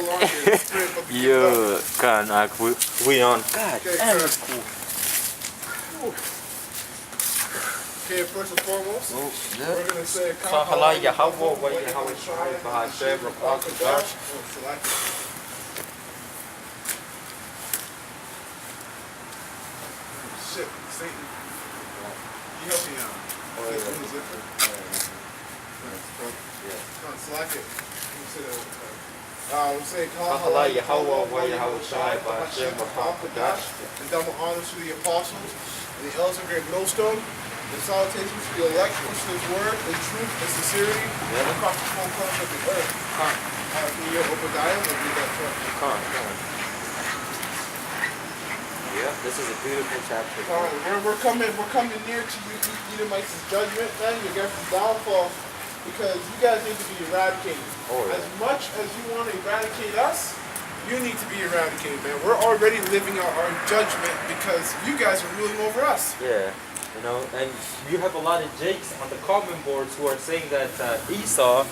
longer. It's straight up the Yo, kan we on. God Okay, damn, sir. it's cool. Okay, first and foremost, Oh, we're going to say Kahala Yahweh wa Yahweh Shai Bahashem Rakak Dash. Shit, Satan. You help me out. Oh, yeah. This one is different. Yeah. Come on, slack it. We say Kahala Yahweh wa Yahweh Shai Bahashem Rakak Dash. and double honors to the apostles and the elders of great millstone. And salutations to the elect, which is word and truth and sincerity across the whole corners of the earth. Can you hear Obadiah? Or read that first? Yeah, this is a beautiful chapter. We're coming near to you Edomites' judgment, man. Your guys' downfall, because you guys need to be eradicated. Oh, yeah. As much as you want to eradicate us, you need to be eradicated, man. We're already living out our judgment because you guys are ruling over us. Yeah, you know, and you have a lot of jakes on the comment boards who are saying that Esau,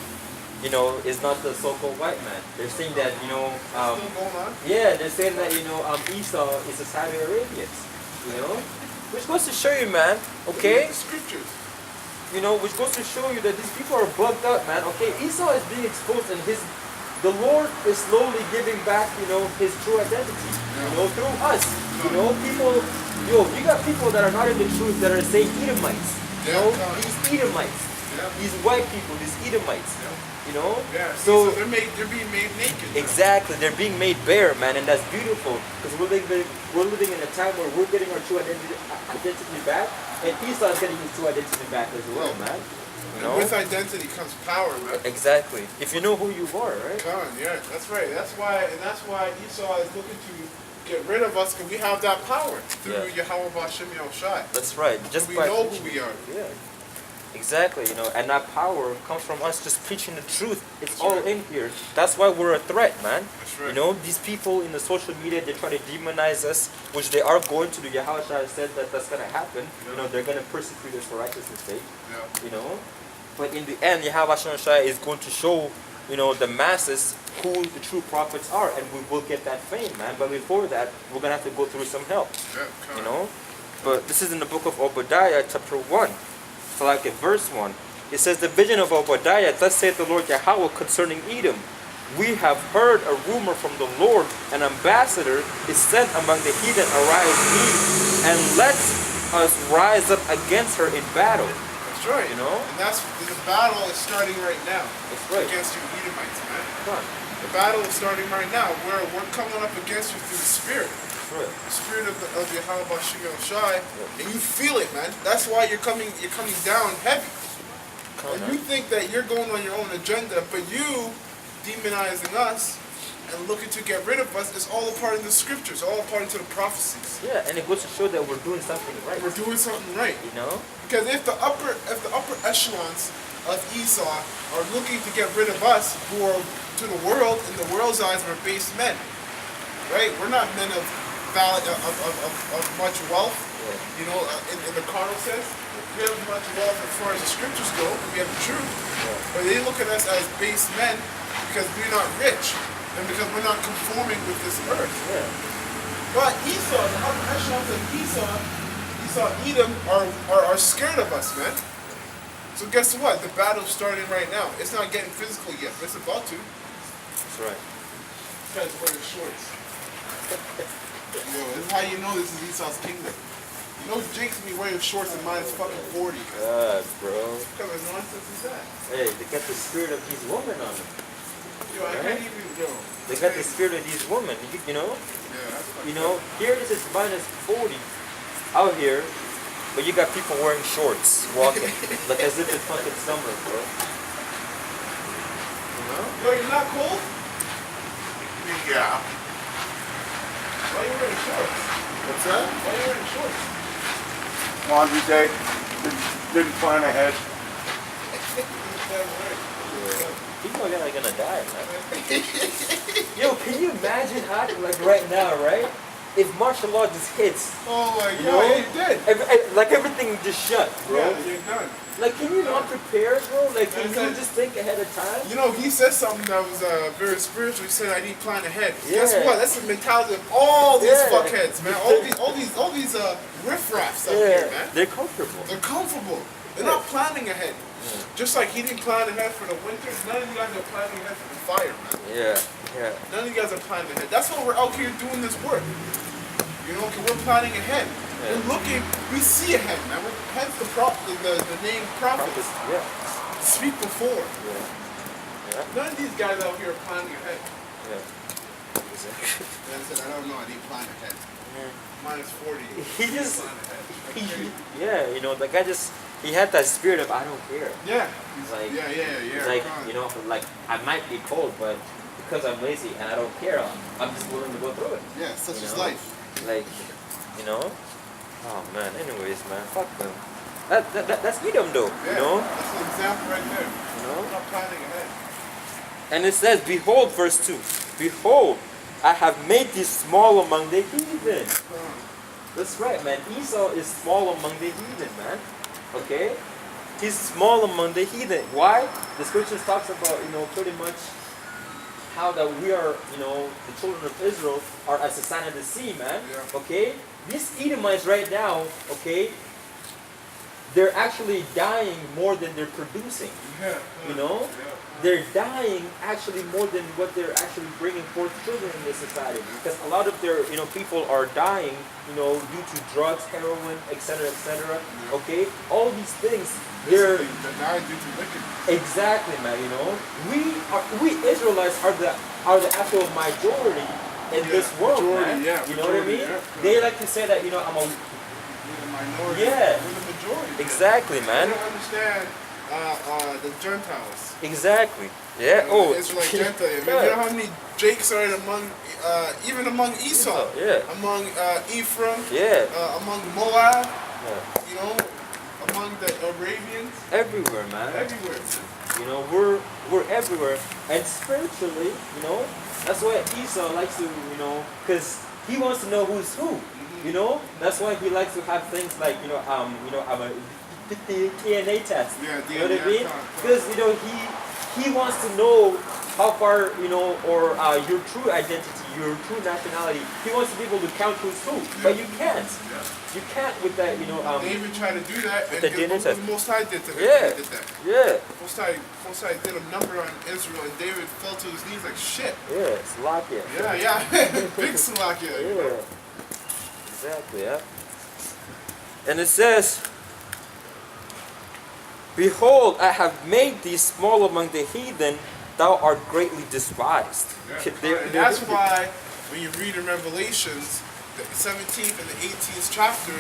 you know, is not the so-called white man. They're saying that, you know, Still going on? yeah, they're saying that, you know, Esau is a Saudi Arabians, you know, which goes to show you, man, okay, The scriptures. you know, which goes to show you that these people are bugged up, man, okay, Esau is being exposed and the Lord is slowly giving back, you know, his true identity, you know, through us, you know, people, you got people that are not in the truth that are saying Edomites, you know, these Edomites, these white people, these Edomites, you know, So they're being made naked. Exactly, they're being made bare, man, and that's beautiful because we're living in a time where we're getting our true identity back, and Esau is getting his true identity back as well, man. You know? And with identity comes power, man. Exactly. If you know who you are, right? Come on, yeah, that's right. That's why Esau is looking to get rid of us, because we have that power through Yahweh Bashem Shai. That's right. Just we by know preaching. who we are. Yeah. Exactly, you know, and that power comes from us just preaching the truth. It's That's all right. in here. That's why we're a threat, man. That's right. You know, these people in the social media, they try to demonize us, which they are going to do. Yahweh Shai said that that's going to happen. You know, they're going to persecute us for righteousness' sake. You know, but in the end, Yahweh Shai is going to show, you know, the masses who the true prophets are, and we will get that fame, man. But before that, we're going to have to go through some help. You know, but this is in the book of Obadiah, chapter 1. So like at verse 1, it says, the vision of Obadiah, thus saith the Lord Yahweh concerning Edom. We have heard a rumor from the Lord, an ambassador is sent among the heathen, arise ye, and let us rise up against her in battle. That's right. You know? And the battle is starting right now. That's right. Against you Edomites, man. Come on. The battle is starting right now. We're coming up against you through the Spirit. Right. The Spirit of Yahweh Bashem Shai, and you feel it, man. That's why you're coming down heavy. And you think that you're going on your own agenda, but you demonizing us and looking to get rid of us is all a part of the scriptures, all a part of the prophecies. Yeah, and it goes to show that we're doing something right. We're doing something right. You know? Because if the upper echelons of Esau are looking to get rid of us, who are to the world, in the world's eyes, we're base men. Right? We're not men of much wealth, you know, in the carnal sense. We have much wealth as far as the scriptures go, we have the truth. But they look at us as base men because we're not rich and because we're not conforming with this earth. But Esau, the upper echelons of Esau, Edom are scared of us, man. So guess what? The battle's starting right now. It's not getting physical yet, but it's about to. That's right. This guy's wearing shorts. Yo, this is how you know this is Esau's kingdom. You know Jake's be wearing shorts and mine is fucking 40. God, bro. What kind of nonsense is that? Hey, they got the spirit of these women on them. Yo, I can't even, yo. They got the spirit of these women, you know? Yeah, that's fucking You know, here it is minus 40 out here, but you got people wearing shorts, walking, like as if it's fucking summer, bro. You know? Yo, you're not cold? Yeah. Why are you wearing shorts? What's that? Why are you wearing shorts? Laundry day. Didn't plan ahead. People are gonna die, man. Yo, can you imagine acting like right now, right? if martial law just hits, Oh my you God, know, yeah, you did. like everything just shut, bro. Yeah, you're done. Like, can you not prepare, bro? Like, can That's you it. just think ahead of time? You know, he said something that was very spiritual. He said, "I need to plan ahead." Yeah. Guess what? That's the mentality of all these Yeah. fuckheads, man. All these riffraffs out Yeah, here, man. they're comfortable. They're comfortable. They're not planning ahead. Just like he didn't plan ahead for the winter, none of you guys are planning ahead for the fire, man. Yeah, yeah. None of you guys are planning ahead. That's why we're out here doing this work. You know, 'cause we're planning ahead. Yeah. We're looking, we see ahead, man. Hence the name prophet. Yeah, Speak before. yeah, yeah, None of these guys out here are planning ahead. yeah. Exactly. And I said, I don't know, I need plan ahead. Minus 40. He just, Plan ahead. yeah, you know, the guy just, he had that spirit of I don't care. Yeah. He's like, Yeah. he's like, you know, like I might be cold, but because I'm lazy and I don't care, I'm just willing to go through it. Yeah, such You is know? life. Like, you know, oh man. Anyways, man, fuck them. That's Edom though, Yeah. you know, That's an example right there. you know. We're not planning ahead. And it says, behold, verse 2, behold, I have made thee small among the heathen. That's right, man. Esau is small among the heathen, man. Okay? He's small among the heathen. Why? The scriptures talks about, you know, pretty much how that we are, you know, the children of Israel are as the sand of the sea, man. Yeah. Okay? These Edomites right now, okay, they're actually dying more than they're producing. Yeah. You know? Yeah. They're dying actually more than what they're actually bringing forth children in this society. Because a lot of their, you know, people are dying, you know, due to drugs, heroin, etc., etc. Yeah. Okay, all these things, they're Basically, they died due to wickedness. exactly, man. You know, we Israelites are the actual majority in Yeah, this world, majority, man. yeah, You know what I majority, mean? yeah. They like to say that, you know, I'm a We're the minority. Yeah. We're the majority. exactly, I man. don't understand the Gentiles. Exactly. Yeah. Oh. Israelite Gentile. I mean, yeah. you know how many Jakes are among, even among Esau, Yeah. among Ephraim, Yeah. among Moab, Yeah. you know, among the Arabians, Everywhere, man. everywhere. You know, we're everywhere, and spiritually, you know, that's why Esau likes to, you know, because he wants to know who's who. You know, that's why he likes to have things like, I'm a DNA test. Yeah, You know what I DNA mean? test. Because you know he wants to know how far, you know, or your true identity, your true nationality. He wants to be able to count who's who, but you can't. Yeah. You can't with that, you know. They even try to do that, and the DNA guess what test. the Most High did to them? Yeah. They did that. Yeah. Most High did a number on Israel, and David fell to his knees like shit. Yeah. Slovakia. Yeah. Big Slovakia. You know? Yeah. Exactly, yeah. And it says, behold, I have made thee small among the heathen, thou art greatly despised. Yeah. They're- And they're that's really- why when you read in Revelations, the 17th and the 18th chapter,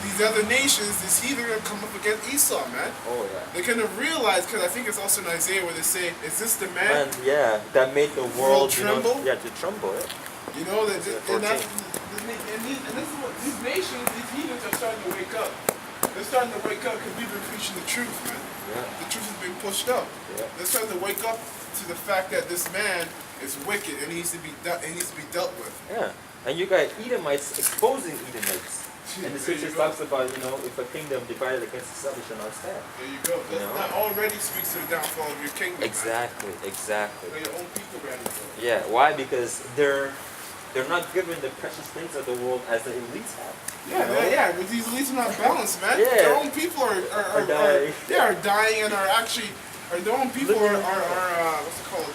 these other nations, these heathen are going to come up against Esau, man. Oh yeah. They're going to realize, because I think it's also in Isaiah where they say, is this the man? Man, yeah, that made the world, you know, tremble? yeah, to tremble. Yeah. You know, that, Yeah, and, that's, 14. and this is what these nations, these heathens are starting to wake up. They're starting to wake up because we've been preaching the truth, man. Yeah. The truth is being pushed up. Yeah. They're starting to wake up to the fact that this man is wicked and he needs to be dealt with. Yeah. And you got Edomites exposing Edomites. And the There you scriptures go. talks about, you know, if a kingdom divided against itself, it shall not stand. There you go. You know? That already speaks to the downfall of your kingdom. Exactly, exactly. Man. Your own people ran into it. Yeah, why? Because they're not given the precious things of the world as the elites have. Yeah, You know? yeah, but these elites are not balanced, man. Yeah. Their own people are dying. are dying and are actually, or their own people Living are what's it called?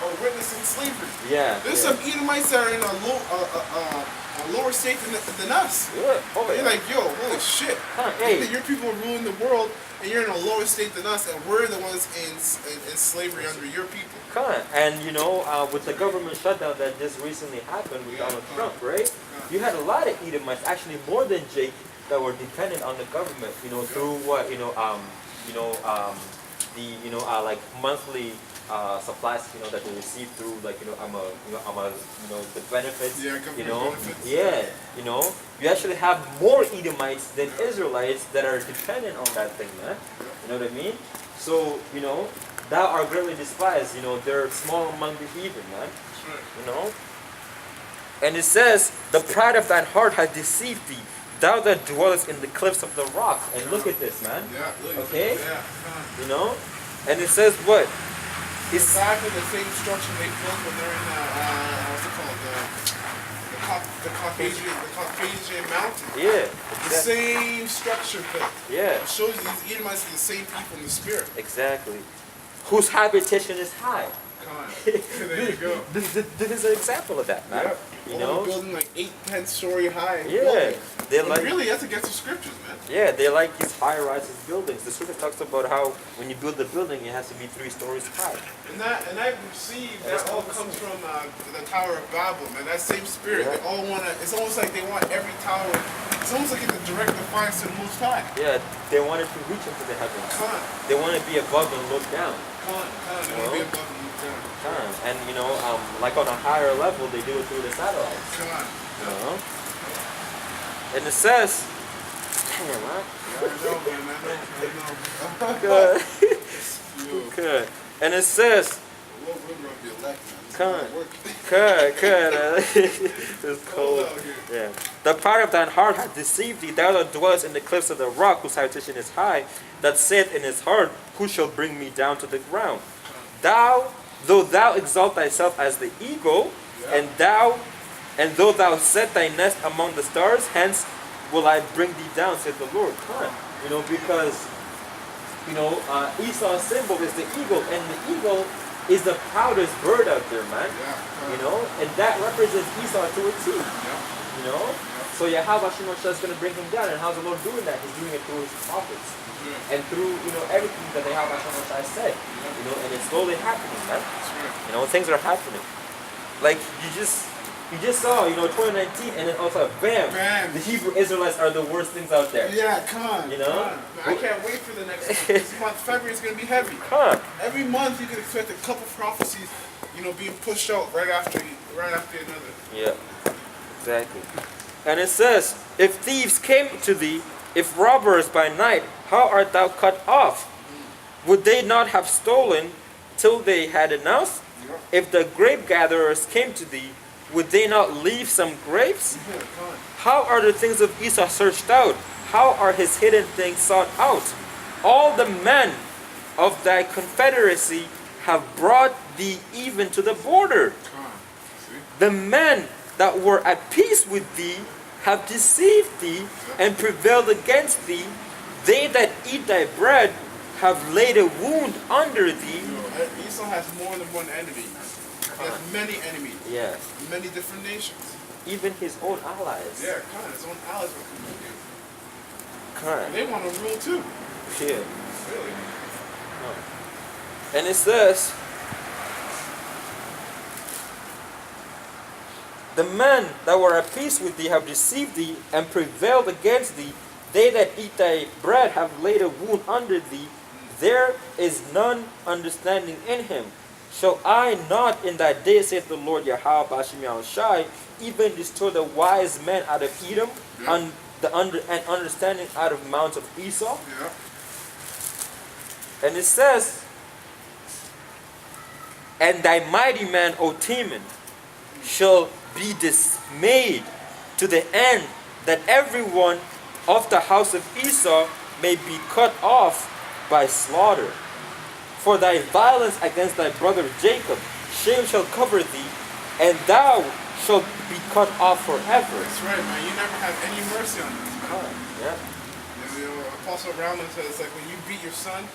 Are witnessing slavery. Yeah. There's yeah. some Edomites that are in a lower state than us. Yeah. Oh, You're yeah. like, yo, holy shit. Huh, You hey. think your people are ruling the world, and you're in a lower state than us, and we're the ones in slavery under your people. And you know, with the government shutdown that just recently happened with Donald Trump, right? You had a lot of Edomites, actually more than Jake, that were dependent on the government. You know, through what like monthly supplies, you know, that they receive through like the benefits. Yeah, government you know, benefits. yeah, you know, you actually have more Edomites than Israelites that are dependent on that thing, man. You know what I mean? So you know, thou art greatly despised. You know, they're small among the heathen, man. That's right. You know. And it says, the pride of thine heart hath deceived thee, thou that dwellest in the cliffs of the rock. And look at this, man. Yeah, look. Okay? Yeah. You know? And it says what? It's exactly the same structure they built when they're in what's it called? The Caucasian mountain. Yeah. The same structure built. Yeah. It shows these Edomites are the same people in the spirit. Exactly. Whose habitation is high. Come on. There you go. This is an example of that, man. Yeah. You know? Building like 8-10 story high. Yeah. They But like. really, that's against the scriptures, man. Yeah, they like these high-rises buildings. The scripture talks about how when you build a building, it has to be 3 stories high. And I perceive that all comes from the Tower of Babel, man. That same spirit. Yeah. They all want to. It's almost like they want every tower. It's almost like it's a direct defiance to the Most High. Yeah, they wanted to reach into the heavens. Come on. They want to be above and look down. Come on. They want to be above and look down. And you know, like on a higher level, they do it through the satellites. Come on. You know? And it says, damn, man. I know, man. I know. Good. Yo, Good. And it says, we'll rub your leg, man. Come on. Work. good. It's Cold cold. out here. Yeah. The pride of thine heart hath deceived thee, thou that dwellest in the cliffs of the rock, whose habitation is high, that saith in his heart, who shall bring me down to the ground? Thou, though thou exalt thyself as the eagle, and though thou set thy nest among the stars, hence will I bring thee down, saith the Lord. Come on. You know, because Esau's symbol is the eagle, and the eagle is the proudest bird out there, man. You know, and that represents Esau to a T. You know, so Yahweh is going to bring him down, and how's the Lord doing that? He's doing it through his prophets, and through everything that Yahweh said. You know, and it's slowly happening, man. You know, things are happening. Like you just saw, 2019, and then also bam, the Hebrew Israelites are the worst things out there. Yeah, come on. You know? Come on. I can't wait for the next month. This month, February, is going to be heavy. Come on. Every month you can expect a couple prophecies, being pushed out right after another. Yeah, exactly. And it says, if thieves came to thee, if robbers by night, how art thou cut off? Would they not have stolen till they had enough? If the grape gatherers came to thee, would they not leave some grapes? How are the things of Esau searched out? How are his hidden things sought out? All the men of thy confederacy have brought thee even to the border. The men that were at peace with thee have deceived thee and prevailed against thee. They that eat thy bread have laid a wound under thee. Esau has more than one enemy. He has many enemies. Yeah. Many different nations. Even his own allies. Yeah, kind of. His own allies will come with him. Kind. They want to rule too. Yeah. Really. And it says, the men that were at peace with thee have deceived thee and prevailed against thee. They that eat thy bread have laid a wound under thee. There is none understanding in him. Shall I not in that day, saith the Lord Yahweh Bashim Yahushai, even destroy the wise men out of Edom, and understanding out of mounts of Esau? Yeah. And it says, and thy mighty man, O Teman, shall be dismayed to the end that everyone of the house of Esau may be cut off by slaughter. For thy violence against thy brother Jacob, shame shall cover thee, and thou shalt be cut off forever. That's right, man. You never have any mercy on us, man. Yeah. Apostle Roundman says it's like when you beat your son,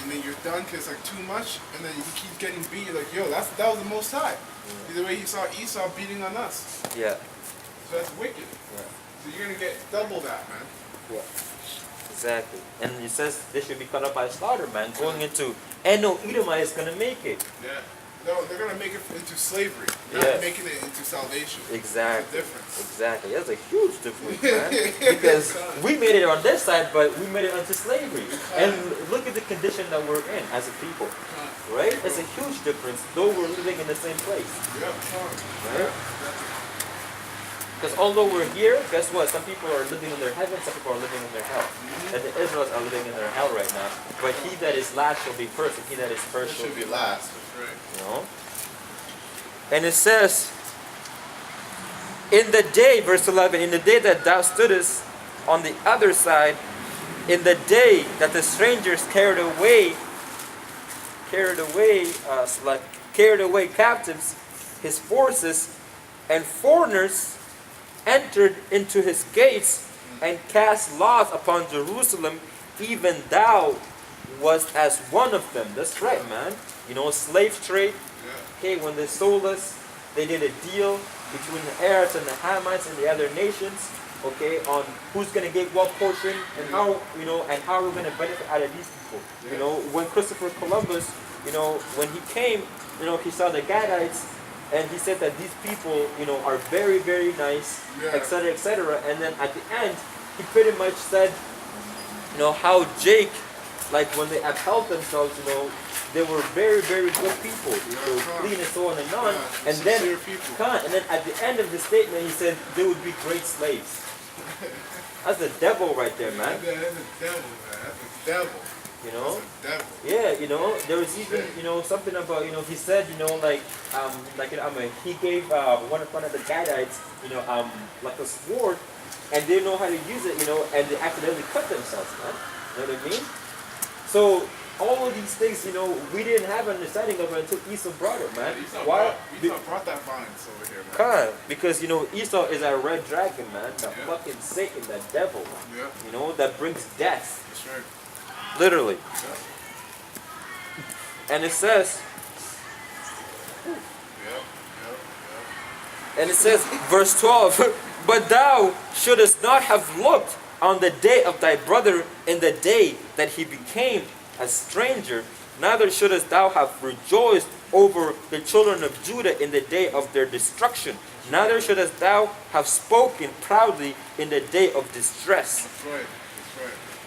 and then you're done because it's like too much, and then he keeps getting beat. You're like, yo, that was the Most High. The way he saw Esau beating on us. Yeah. So that's wicked. Yeah. So you're gonna get double that, man. Yeah. Exactly. And it says they should be cut off by slaughter, man. Going into, and no Edomite is going to make it. Yeah. No, they're gonna make it into slavery, not Yes. making it into salvation. Exactly. That's the difference. Exactly. That's a huge difference, man. Because we made it on this side, but we made it into slavery. And look at the condition that we're in as a people. Right? It's a huge difference, though we're living in the same place. Yeah. Right? Because although we're here, guess what? Some people are living in their heaven, some people are living in their hell. And the Israelites are living in their hell right now. But he that is last shall be first, and he that is first shall be last. That's right. You know? And it says, In the day, verse 11, in the day that thou stoodest on the other side, in the day that the strangers carried away captives, his forces, and foreigners entered into his gates and cast lots upon Jerusalem, even thou was as one of them. That's right, man. You know, slave trade. Okay, when they sold us, they did a deal between the Arabs and the Hamites and the other nations. Okay, on who's gonna get what portion and how, you know, and how we're gonna benefit out of these people. You know, when Christopher Columbus, you know, when he came, you know, he saw the Gadites, and he said that these people, you know, are very, very nice, etc., etc. And then at the end, he pretty much said, you know, how Jake, like when they upheld themselves, you know, they were very, very good people. They were clean and so on and on. And then, at the end of the statement, he said they would be great slaves. That's the devil right there, man. That's the devil, man. That's the devil. You know? That's the devil. Yeah, you know, there was even, you know, something about, you know, he said, you know, like he gave one of the Gadites, you know, like a sword, and they didn't know how to use it, you know, and they accidentally cut themselves, man. You know what I mean? So all of these things, you know, we didn't have an understanding of it until Esau brought it, man. Why? Esau brought that violence over here, man. God, because, you know, Esau is a red dragon, man. The fucking Satan, the devil, man. Yeah. You know, that brings death. That's right. Literally. Yeah. And it says, and it says, verse 12, but thou shouldest not have looked on the day of thy brother in the day that he became a stranger, neither shouldest thou have rejoiced over the children of Judah in the day of their destruction, neither shouldest thou have spoken proudly in the day of distress. That's right.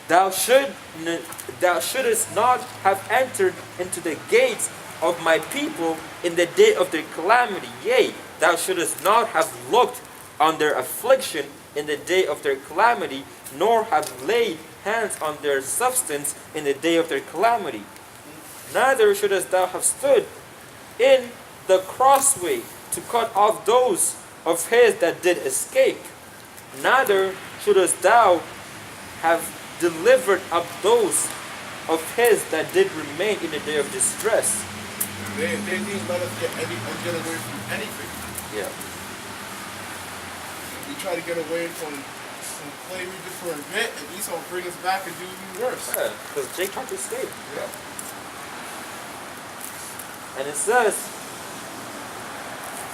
That's right. Thou shouldest not have entered into the gates of my people in the day of their calamity. Yea, thou shouldest not have looked on their affliction in the day of their calamity, nor have laid hands on their substance in the day of their calamity. Neither shouldest thou have stood in the crossway to cut off those of his that did escape. Neither shouldest thou have delivered up those of his that did remain in the day of distress. They didn't let us get away from anything. Yeah. We try to get away from slavery just for a bit, and Esau will bring us back and do even worse. Yeah, because Jake tried to escape. Yeah. And it says,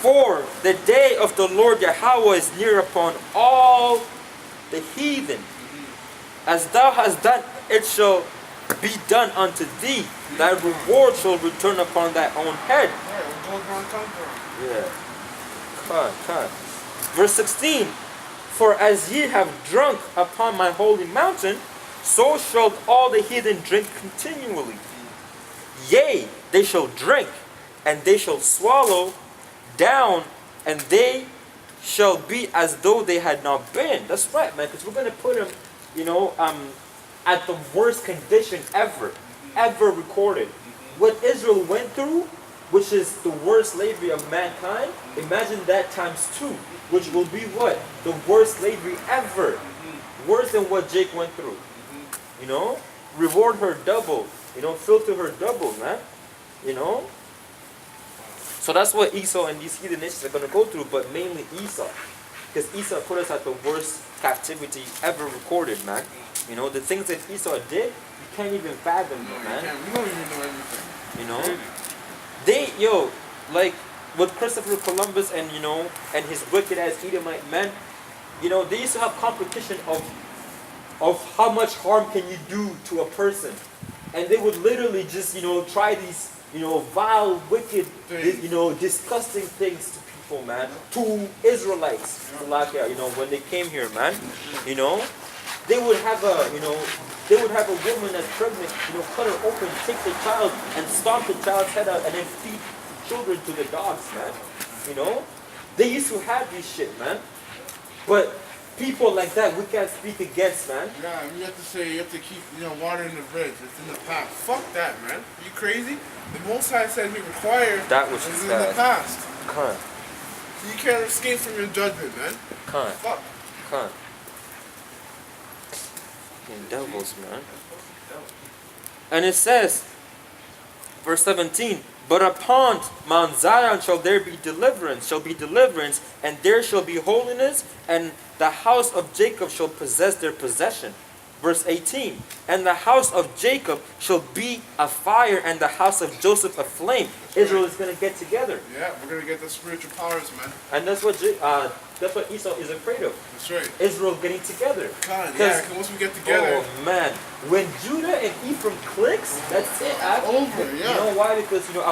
for the day of the Lord Yahweh is near upon all the heathen. As thou hast done, it shall be done unto thee. Thy reward shall return upon thy own head. Yeah. Cut. Verse 16. For as ye have drunk upon my holy mountain, so shall all the heathen drink continually. Yea, they shall drink, and they shall swallow down, and they shall be as though they had not been. That's right, man, because we're going to put them, you know, at the worst condition ever recorded. What Israel went through, which is the worst slavery of mankind, imagine that times 2, which will be what? The worst slavery ever. Worse than what Jake went through. You know? Reward her double. You know, filter her double, man. You know? So that's what Esau and these heathen nations are going to go through, but mainly Esau. Because Esau put us at the worst captivity ever recorded, man. You know, the things that Esau did, you can't even fathom them, man. We don't even know everything. You know? They, like with Christopher Columbus and, you know, and his wicked ass Edomite men, you know, they used to have competition of how much harm can you do to a person. And they would literally just, you know, try these, you know, vile, wicked, you know, disgusting things to people, man. To Israelites, you know, when they came here, man. You know, they would have a, you know, they would have a woman that's pregnant, you know, cut her open, take the child, and stomp the child's head out, and then feed children to the dogs, man. You know? They used to have this shit, man. But people like that, we can't speak against, man. Yeah, you have to say, you have to keep, you know, water in the bridge. It's in the past. Fuck that, man. Are you crazy? The Most High said he required that which is is in the past. Huh. You can't escape from your judgment, man. Can't. Fuck. Can't. Fucking devils, man. And it says, verse 17, but upon Mount Zion shall there be deliverance, and there shall be holiness, and the house of Jacob shall possess their possession. Verse 18, and the house of Jacob shall be a fire, and the house of Joseph a flame. Israel is going to get together. Yeah, we're going to get the spiritual powers, man. And that's what Esau is afraid of. That's right. Israel getting together. God, yeah, 'cause once we get together. Oh man, when Judah and Ephraim clicks, that's it. Over, yeah. You know why? Because those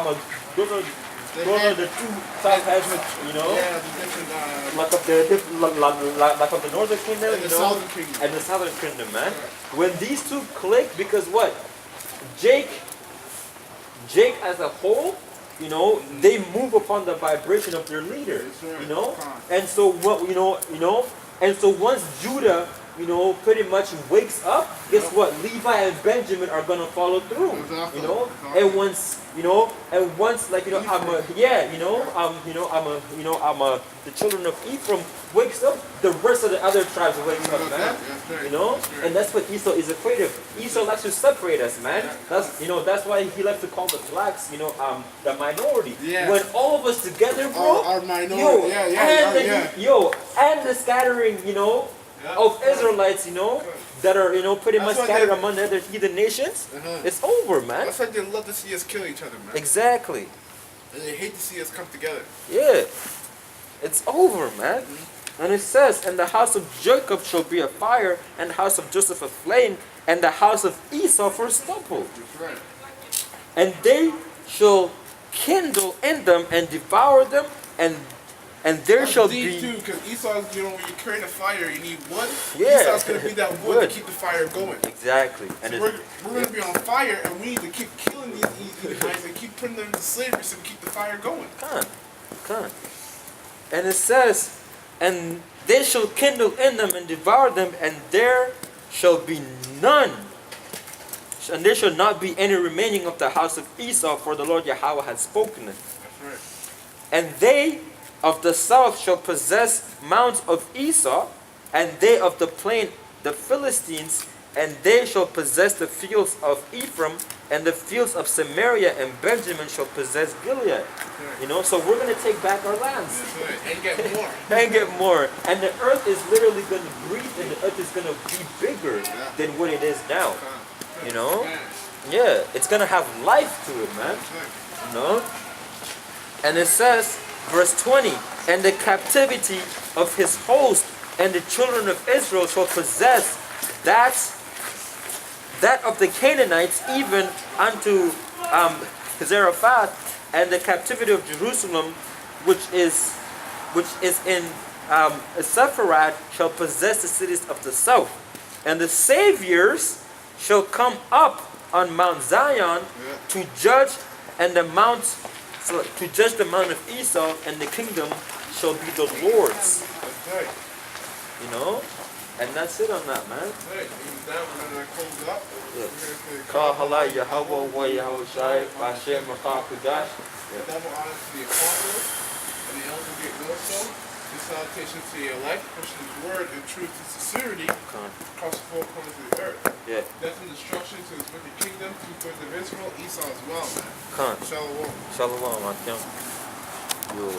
are the two side heads, you know. Yeah, the different. Like of the northern kingdom, And you the know, southern kingdom. and the southern kingdom, man. When these two click, because what? Jake as a whole, you know, they move upon the vibration of their leader, That's right. you know. Come on. And so what, you know, and so once Judah, you know, pretty much wakes up, guess what? Levi and Benjamin are gonna follow through, Exactly. you know. Exactly. And once, like, you know, the children of Ephraim wakes up, the rest of the other tribes wakes up, man. That's right. You know, That's right. and that's what Esau is afraid of. Esau likes to separate us, man. That's why he likes to call the blacks, you know, the minority. Yeah. When all of us together, bro, Our minority. yo, Yeah. and the scattering, you know, Yeah. of Israelites, you know, that are, you know, pretty That's much why scattered they- among the other heathen nations. Uh-huh. It's over, man. That's why they love to see us kill each other, man. Exactly. And they hate to see us come together. Yeah. It's over, man. And it says, and the house of Jacob shall be a fire, and the house of Joseph a flame, and the house of Esau for stubble. That's right. And they shall kindle in them and devour them, and there That's shall deep be too, because Esau's, you know, when you create a fire, you need wood. Yeah. Esau's gonna be that wood Wood. to keep the fire going. exactly. And So it's, we're gonna be on fire, and we need to keep killing these guys and keep putting them into slavery so we keep the fire going. Come. And it says, and they shall kindle in them and devour them, and there shall be none. And there shall not be any remaining of the house of Esau, for the Lord Yahweh has spoken it. That's right. And they of the south shall possess mounts of Esau, and they of the plain the Philistines, and they shall possess the fields of Ephraim, and the fields of Samaria, and Benjamin shall possess Gilead. You know, so we're going to take back our lands. That's right. And get more. And get more. And the earth is literally going to breathe, and the earth is going to be bigger than what it is now. You know? Yeah, it's going to have life to it, man. You know? And it says, verse 20, and the captivity of his host and the children of Israel shall possess that of the Canaanites, even unto Zarephath, and the captivity of Jerusalem, which is in Sepharad, shall possess the cities of the south. And the saviors shall come up on Mount Zion to judge, and the mount of Esau, and the kingdom shall be the Lord's. That's right. You know? And that's it on that, man. Right. And with that, we're gonna close it up. Yeah. We're gonna say, Ka hala Yahweh wa Yahushai Bashem Makakudash. double honor to the apostles and the elders get also. This salutation to your life, pushing his word and truth and sincerity across the four corners of the earth. Yeah. Death and destruction to his wicked kingdom, two-thirds of Israel, Esau as well, man. Khan. Shalom. Shalom, Akim. Yo,